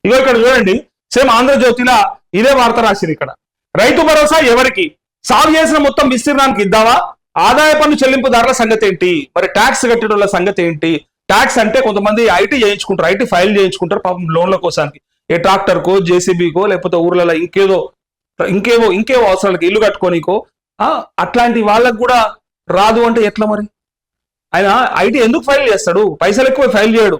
ఇగో ఇక్కడ చూడండి, సేమ్ ఆంధ్రజ్యోతిలా ఇదే వార్త రాసిరు. ఇక్కడ రైతు భరోసా ఎవరికి, సాగు చేసిన మొత్తం విస్తీర్ణానికి ఇద్దామా, ఆదాయ పన్ను చెల్లింపుదారుల సంగతి ఏంటి, మరి ట్యాక్స్ కట్టేటోళ్ళ సంగతి ఏంటి. ట్యాక్స్ అంటే కొంతమంది ఐటీ చేయించుకుంటారు, ఐటీ ఫైల్ చేయించుకుంటారు పాపం లోన్ల కోసానికి, ఏ ట్రాక్టర్కో జేసీబీకో లేకపోతే ఊర్లలో ఇంకేవో అవసరాలకి, ఇల్లు కట్టుకోనికో. అట్లాంటి వాళ్ళకు కూడా రాదు అంటే ఎట్లా మరి? ఆయన ఐటీ ఎందుకు ఫైల్ చేస్తాడు? పైసలు ఎక్కువ ఫైల్ చేయడు.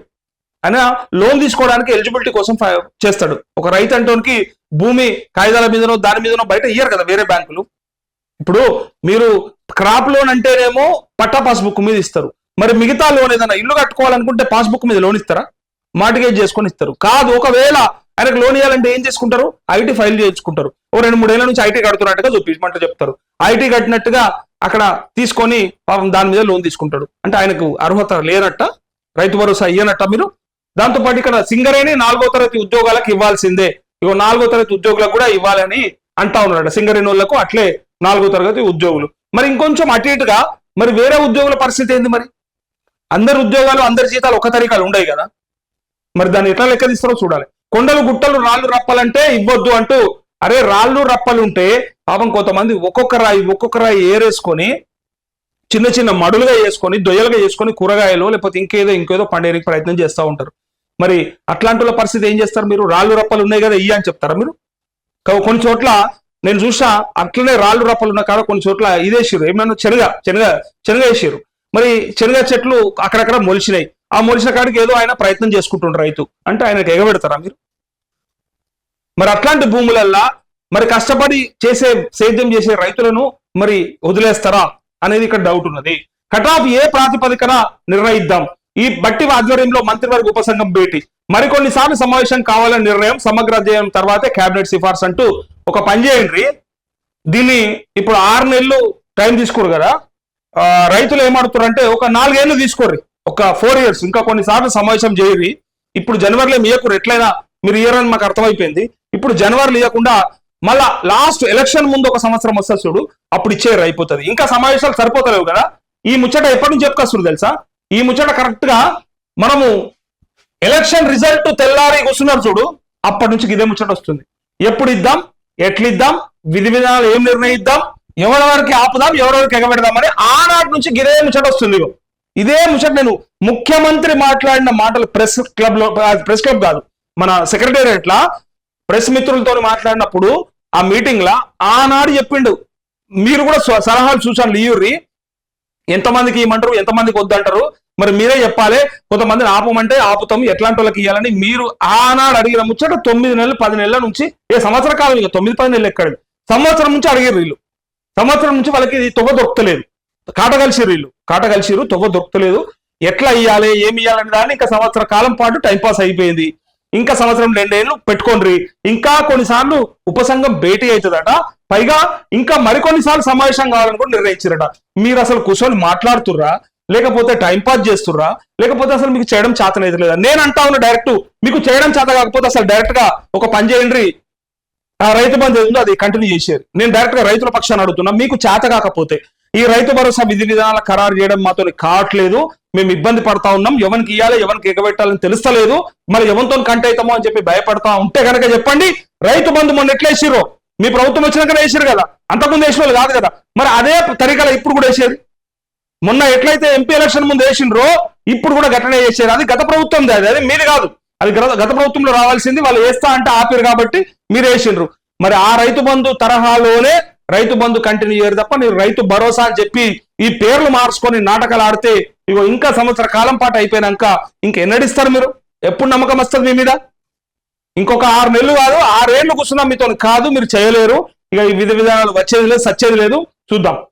ఆయన లోన్ తీసుకోవడానికి ఎలిజిబిలిటీ కోసం చేస్తాడు. ఒక రైతు అంటోనికి భూమి కాగితాల మీదనో దాని మీదనో బయట ఇయ్యారు కదా వేరే బ్యాంకులు. ఇప్పుడు మీరు క్రాప్ లోన్ అంటేనేమో పట్టా పాస్బుక్ మీద ఇస్తారు. మరి మిగతా లోన్ ఏదైనా ఇల్లు కట్టుకోవాలనుకుంటే పాస్బుక్ మీద లోన్ ఇస్తారా? మార్టిగేజ్ చేసుకొని ఇస్తారు. కాదు, ఒకవేళ ఆయనకు లోన్ ఇవ్వాలంటే ఏం చేసుకుంటారు? ఐటీ ఫైల్ చేయించుకుంటారు. ఓ 2-3 ఏళ్ల నుంచి ఐటీ కడుతున్నట్టుగా చూపించమంటే చెప్తారు. ఐటీ కట్టినట్టుగా అక్కడ తీసుకొని పాపం దాని మీద లోన్ తీసుకుంటాడు. అంటే ఆయనకు అర్హత లేనట్ట, రైతు భరోసా ఇయ్యనట్ట మీరు. దాంతోపాటు ఇక్కడ సింగరేణి 4వ తరగతి ఉద్యోగాలకు ఇవ్వాల్సిందే, ఇగో 4వ తరగతి ఉద్యోగులకు కూడా ఇవ్వాలని అంటా ఉన్నారట. సింగరేణి వాళ్ళకు అట్లే 4వ తరగతి ఉద్యోగులు. మరి ఇంకొంచెం అటు ఇటుగా మరి వేరే ఉద్యోగుల పరిస్థితి ఏంది? మరి అందరి ఉద్యోగాలు అందరి జీతాలు ఒక తరీకాలు ఉండవు కదా. మరి దాన్ని ఎట్లా లెక్క తీస్తారో చూడాలి. కొండలు గుట్టలు రాళ్ళు రప్పలంటే ఇవ్వద్దు అంటూ, అరే రాళ్ళు రప్పలు ఉంటే పాపం కొంతమంది ఒక్కొక్క రాయి ఏరేసుకొని చిన్న చిన్న మడులుగా వేసుకొని దొయ్యలుగా చేసుకొని కూరగాయలు లేకపోతే ఇంకేదో పండేనికి ప్రయత్నం చేస్తూ ఉంటారు. మరి అట్లాంటి వాళ్ళ పరిస్థితి ఏం చేస్తారు మీరు? రాళ్ళు రప్పలు ఉన్నాయి కదా ఇయ్య అని చెప్తారా మీరు? కొన్ని చోట్ల నేను చూసా అట్లనే రాళ్ళు రప్పలు ఉన్న కాడ కొన్ని చోట్ల ఇదేసారు, ఏమన్నా శనగ వేసారు. మరి శనగ చెట్లు అక్కడక్కడ మొలిచినాయి. ఆ మొలిచిన కాడికి ఏదో ఆయన ప్రయత్నం చేసుకుంటుండ్రు రైతు అంటే ఆయనకు ఎగబెడతారా మీరు? మరి అట్లాంటి భూములల్లా మరి కష్టపడి సేద్యం చేసే రైతులను మరి వదిలేస్తారా అనేది ఇక్కడ డౌట్ ఉన్నది. కటాఫ్ ఏ ప్రాతిపదికన నిర్ణయిద్దాం, ఈ బట్టి ఆధ్వర్యంలో మంత్రివర్గ ఉపసంఘం భేటీ, మరికొన్నిసార్లు సమావేశం కావాలని నిర్ణయం, సమగ్ర అధ్యయనం తర్వాతే కేబినెట్ సిఫార్సు అంటూ ఒక పని చేయండి. దీన్ని ఇప్పుడు 6 నెలలు టైం తీసుకోరు కదా, రైతులు ఏమడుతారంటే ఒక 4 ఏళ్ళు తీసుకోర్రి, ఒక 4 years ఇంకా కొన్నిసార్లు సమావేశం చేయరి. ఇప్పుడు జనవరిలో మీయకూరు, ఎట్లయినా మీరు ఇయర్ అని మాకు అర్థమైపోయింది. ఇప్పుడు జనవరిలో ఇవ్వకుండా మళ్ళా లాస్ట్ ఎలక్షన్ ముందు 1 సంవత్సరం వస్తుంది చూడు, అప్పుడు ఇచ్చేరు అయిపోతుంది. ఇంకా సమావేశాలు సరిపోతలేవు కదా. ఈ ముచ్చట ఎప్పటి నుంచి చెప్పుకొస్తారు తెలుసా? ఈ ముచ్చట కరెక్ట్ గా మనము ఎలక్షన్ రిజల్ట్ తెల్లారి కూర్చున్నారు చూడు, అప్పటి నుంచి ఇదే ముచ్చట వస్తుంది. ఎప్పుడు ఇద్దాం, ఎట్లిద్దాం, విధి విధానాలు ఏం నిర్ణయిద్దాం, ఎవరెవరికి ఆపుదాం, ఎవరెవరికి ఎగబెడదామని ఆనాటి నుంచి ఇదే ముచ్చట వస్తుంది. ఇదే ముచ్చట నేను ముఖ్యమంత్రి మాట్లాడిన మాటలు ప్రెస్ క్లబ్ కాదు, మన సెక్రటేరియట్ లా ప్రెస్ మిత్రులతో మాట్లాడినప్పుడు ఆ మీటింగ్ లా ఆనాడు చెప్పిండు. మీరు కూడా సలహాలు సూచనలు ఇయ్యుర్రి, ఎంతమందికి ఇవ్వమంటారు, ఎంతమందికి వద్దంటారు, మరి మీరే చెప్పాలి. కొంతమందిని ఆపమంటే ఆపుతాం, ఎట్లాంటి వాళ్ళకి ఇవ్వాలని మీరు ఆనాడు అడిగిన ముచ్చట 9 నెలలు 10 నెలల నుంచి, సంవత్సర కాలం, ఇక 9-10 నెలలు ఎక్కడ, సంవత్సరం నుంచి అడిగారు వీళ్ళు. సంవత్సరం నుంచి వాళ్ళకి తొవ్వ దొరకలేదు, కాటగలిసిరు తొవ్వ దొరకలేదు. ఎట్లా ఇవ్వాలి, ఏమి ఇవ్వాలని దాన్ని ఇంకా సంవత్సర కాలం పాటు టైంపాస్ అయిపోయింది. ఇంకా సంవత్సరం 2 ఏళ్ళు పెట్టుకోండి. ఇంకా కొన్నిసార్లు ఉపసంఘం భేటీ అవుతుందట, పైగా ఇంకా మరికొన్నిసార్లు సమావేశం కావాలని కూడా నిర్ణయించారట. మీరు అసలు కూర్చొని మాట్లాడుతుర్రా, లేకపోతే టైంపాస్ చేస్తుర్రా, లేకపోతే అసలు మీకు చేయడం చేతనైతే లేదా? నేను అంటా ఉన్నా డైరెక్ట్, మీకు చేయడం చేత కాకపోతే అసలు డైరెక్ట్ గా ఒక పని చేయండి, రైతు బంధు ఏదో అది కంటిన్యూ చేసేది. నేను డైరెక్ట్ గా రైతుల పక్షాన్ని అడుగుతున్నా, మీకు చేత కాకపోతే ఈ రైతు భరోసా విధి విధానాల ఖరారు చేయడం మాతో కావట్లేదు, మేము ఇబ్బంది పడతా ఉన్నాం, ఎవరికి ఇవ్వాలి ఎవరికి ఎగబెట్టాలని తెలుస్తలేదు, మరి ఎవరితో కంట అవుతామో అని చెప్పి భయపడతా ఉంటే కనుక చెప్పండి. రైతు బంధు మొన్న ఎట్లా వేసిర్రో, మీ ప్రభుత్వం వచ్చినాక వేసారు కదా, అంతకుముందు వేసిన వాళ్ళు కాదు కదా, మరి అదే తరీకాలో ఇప్పుడు కూడా వేసేది. మొన్న ఎట్లయితే ఎంపీ ఎలక్షన్ ముందు వేసిండ్రో ఇప్పుడు కూడా గట్లనే చేశారు. అది గత ప్రభుత్వం, అది మీది కాదు, అది గత ప్రభుత్వంలో రావాల్సింది. వాళ్ళు వేస్తా అంటే ఆపారు కాబట్టి మీరు వేసిండ్రు. మరి ఆ రైతు బంధు తరహాలోనే రైతు బంధు కంటిన్యూ చేయరు తప్ప మీరు రైతు భరోసా అని చెప్పి ఈ పేర్లు మార్చుకొని నాటకాలు ఆడితే ఇగో ఇంకా సంవత్సర కాలం పాటు అయిపోయినాక ఇంకెన్నడిస్తారు మీరు? ఎప్పుడు నమ్మకం వస్తుంది మీ మీద? ఇంకొక 6 నెలలు కాదు 6 ఏళ్ళు కూర్చున్నాం మీతో కాదు, మీరు చేయలేరు. ఇక ఈ విధి విధానాలు వచ్చేది లేదు, సచ్చేది లేదు, చూద్దాం.